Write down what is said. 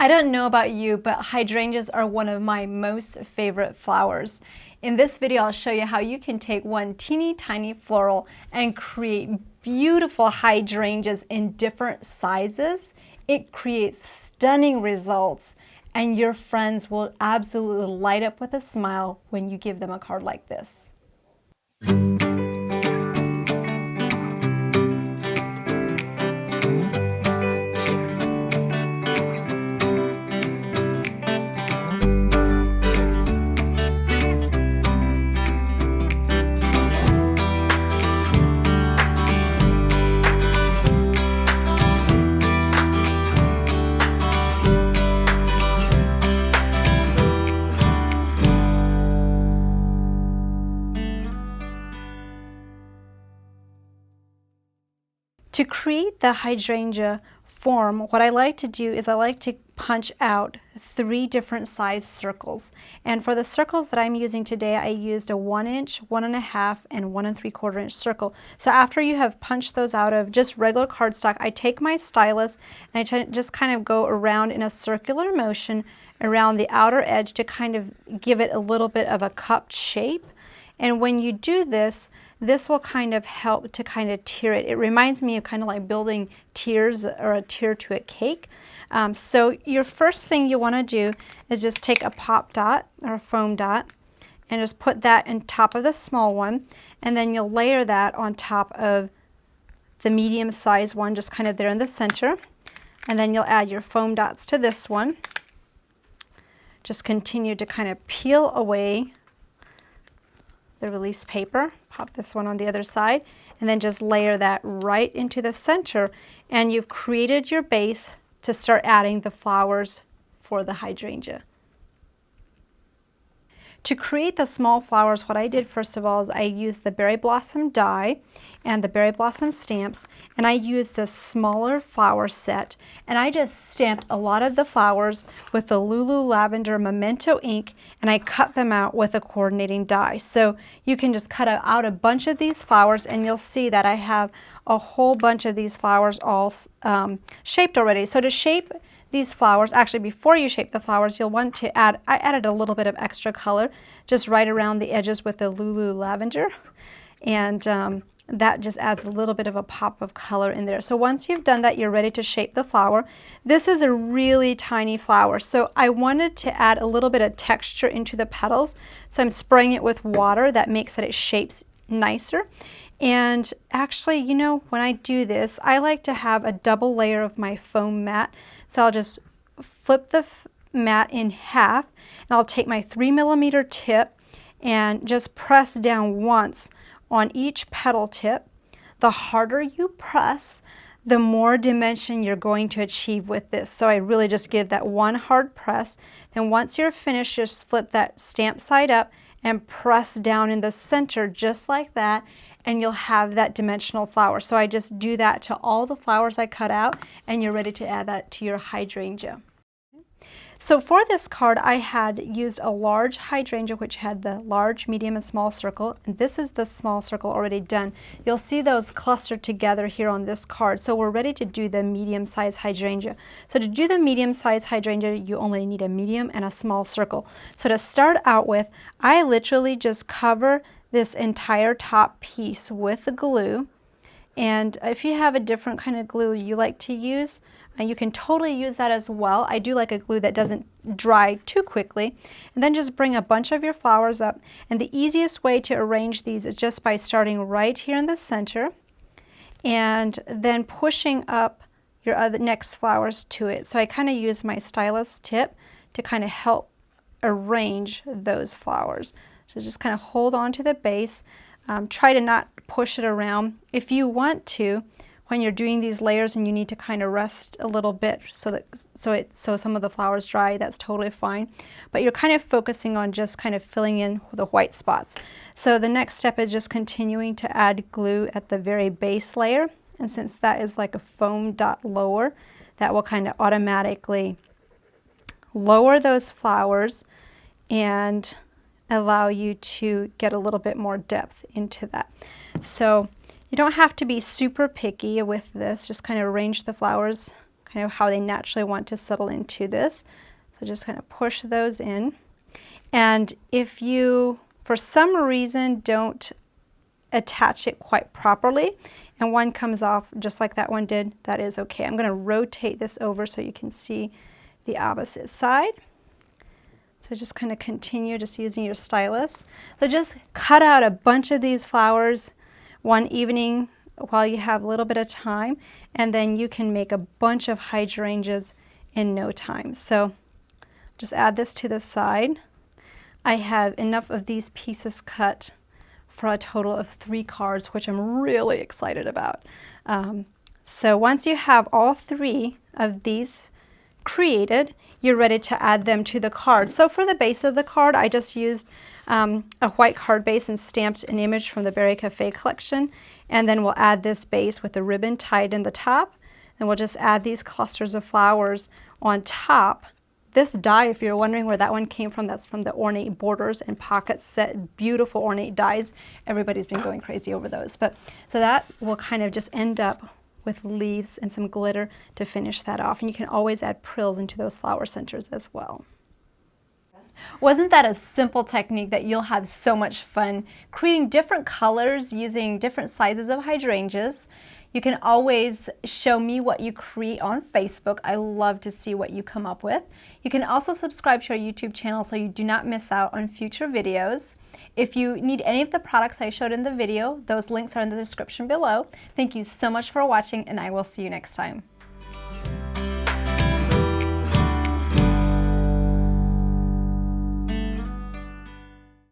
I don't know about you, but hydrangeas are one of my most favorite flowers. In this video, I'll show you how you can take one teeny tiny floral and create beautiful hydrangeas in different sizes. It creates stunning results, and your friends will absolutely light up with a smile when you give them a card like this. To create the hydrangea form, what I like to do is I like to punch out 3 different size circles. And for the circles that I'm using today, I used a 1 inch, 1.5, and 1 3/4 inch circle. So after you have punched those out of just regular cardstock, I take my stylus and I just kind of go around in a circular motion around the outer edge to kind of give it a little bit of a cupped shape. And when you do this, this will kind of help to kind of tier it. It reminds me of kind of like building tiers or a tier to a cake. So your first thing you want to do is just take a pop dot or a foam dot and just put that on top of the small one, and then you'll layer that on top of the medium size one, just kind of there in the center. And then you'll add your foam dots to this one. Just continue to kind of peel away the release paper, pop this one on the other side, and then just layer that right into the center, and you've created your base to start adding the flowers for the hydrangea. To create the small flowers, what I did first of all is I used the berry blossom die and the berry blossom stamps, and I used this smaller flower set, and I just stamped a lot of the flowers with the LuLu Lavender Memento ink, and I cut them out with a coordinating die. So you can just cut out a bunch of these flowers, and you'll see that I have a whole bunch of these flowers all shaped already. So to shape these flowers, actually before you shape the flowers, you'll want to add, I added a little bit of extra color just right around the edges with the LuLu Lavender, and that just adds a little bit of a pop of color in there. So once you've done that, you're ready to shape the flower. This is a really tiny flower, so I wanted to add a little bit of texture into the petals, so I'm spraying it with water. That makes that it shapes nicer. And actually, you know, when I do this, I like to have a double layer of my foam mat. So I'll just flip the mat in half, and I'll take my 3mm tip and just press down once on each petal tip. The harder you press, the more dimension you're going to achieve with this. So I really just give that one hard press. Then once you're finished, just flip that stamp side up and press down in the center just like that, and you'll have that dimensional flower. So I just do that to all the flowers I cut out, and you're ready to add that to your hydrangea. So for this card, I had used a large hydrangea, which had the large, medium, and small circle, and this is the small circle already done. You'll see those clustered together here on this card. So we're ready to do the medium-sized hydrangea. So to do the medium-sized hydrangea, you only need a medium and a small circle. So to start out with, I literally just cover this entire top piece with the glue, and if you have a different kind of glue you like to use, you can totally use that as well. I do like a glue that doesn't dry too quickly. And then just bring a bunch of your flowers up, and the easiest way to arrange these is just by starting right here in the center and then pushing up your other next flowers to it. So I kind of use my stylus tip to kind of help arrange those flowers. So just kind of hold on to the base. Try to not push it around. If you want to, when you're doing these layers and you need to kind of rest a little bit so some of the flowers dry, that's totally fine. But you're kind of focusing on just kind of filling in the white spots. So the next step is just continuing to add glue at the very base layer. And since that is like a foam dot lower, that will kind of automatically lower those flowers and allow you to get a little bit more depth into that. So you don't have to be super picky with this, just kind of arrange the flowers kind of how they naturally want to settle into this. So just kind of push those in. And if you, for some reason, don't attach it quite properly and one comes off just like that one did, that is okay. I'm going to rotate this over so you can see the opposite side. So just kind of continue just using your stylus. So just cut out a bunch of these flowers one evening while you have a little bit of time, and then you can make a bunch of hydrangeas in no time. So just add this to the side. I have enough of these pieces cut for a total of 3 cards, which I'm really excited about. So once you have all 3 of these created, you're ready to add them to the card. So for the base of the card, I just used a white card base and stamped an image from the Berry Café Collection. And then we'll add this base with the ribbon tied in the top. And we'll just add these clusters of flowers on top. This die, if you're wondering where that one came from, that's from the Ornate Borders and Pockets set. Beautiful Ornate dies. Everybody's been going crazy over those. But so that will kind of just end up with leaves and some glitter to finish that off. And you can always add prills into those flower centers as well. Wasn't that a simple technique that you'll have so much fun creating different colors using different sizes of hydrangeas? You can always show me what you create on Facebook. I love to see what you come up with. You can also subscribe to our YouTube channel so you do not miss out on future videos. If you need any of the products I showed in the video, those links are in the description below. Thank you so much for watching, and I will see you next time.